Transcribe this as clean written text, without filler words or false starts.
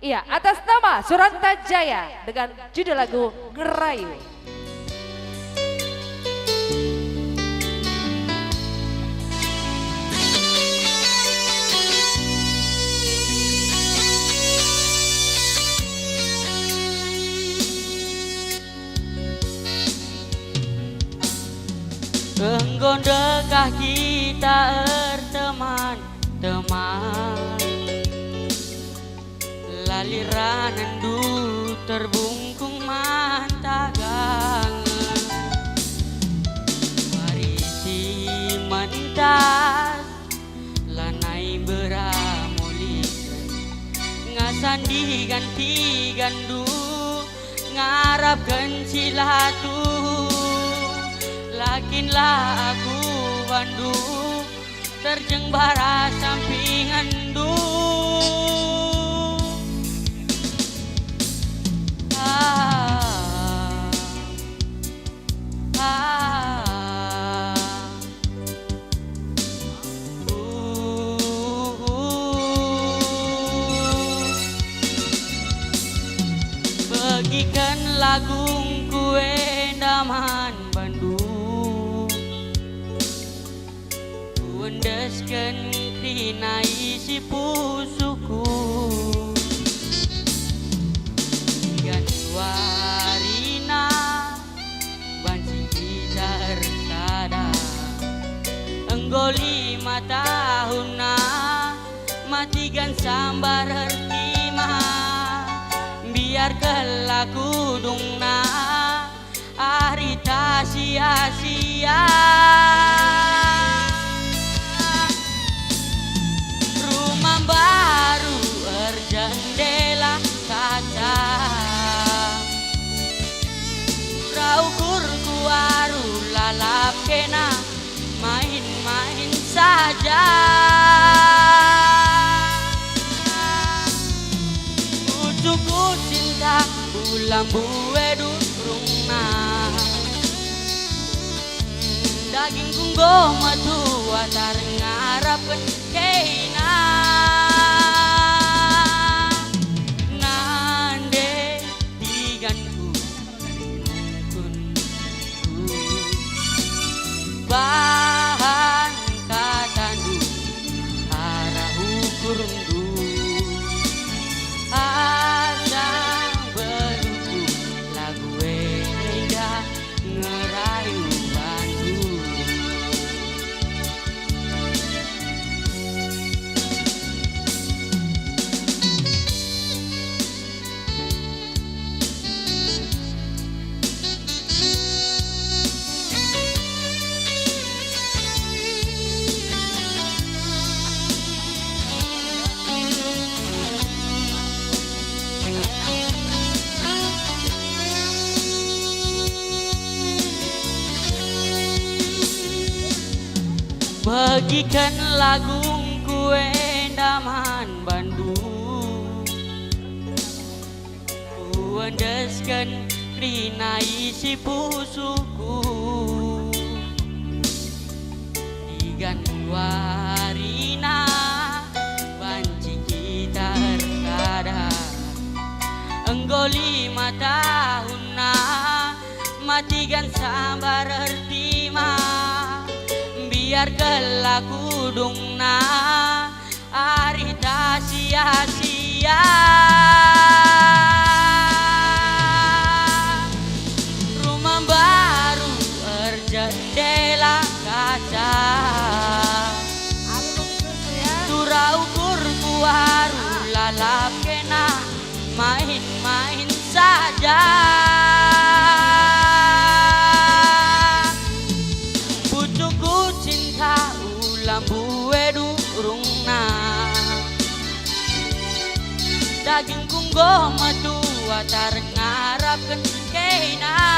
Iya, atas nama Suranta Jaya dengan judul lagu Ngerayu. Enggon dekah kita teman-teman, laliran endu terbungkung mantagang, warisi mentas lanai beramoli, ngasan diganti gandu ngarapkan silatu. Lakinlah aku bandu terjeng bara sampingan du. Bagikan lagung kue daman Bandung, wendeskan krinai si pusuku, Januarina banci kita ersada, enggo 5 tahun na matikan sambar ertima, biar kelaku dungna arita sia-sia. Rumah baru jendela kaca, raukur kuaru lalap kena main-main saja. Ucuku cinta bulan bue durungna, daging kunggo matu atar ngarapkan keina. Nande tiganku kunku bahan katandu arah ukurundu, asa beruku lagu ega ngerayu Bandung. Bagikan lagung kue daman Bandung, wendeskan krinai si pusuku, diganwarina banci kita erkada, enggo 5 tahun na matikan sambar ertima, biar kelaku dungna arita sia-sia. Rumah baru jendela kaca, surau ukur kuaru lalap kena main-main saja. Bue durungna, daging kunggo matu atar ngarapkan keina.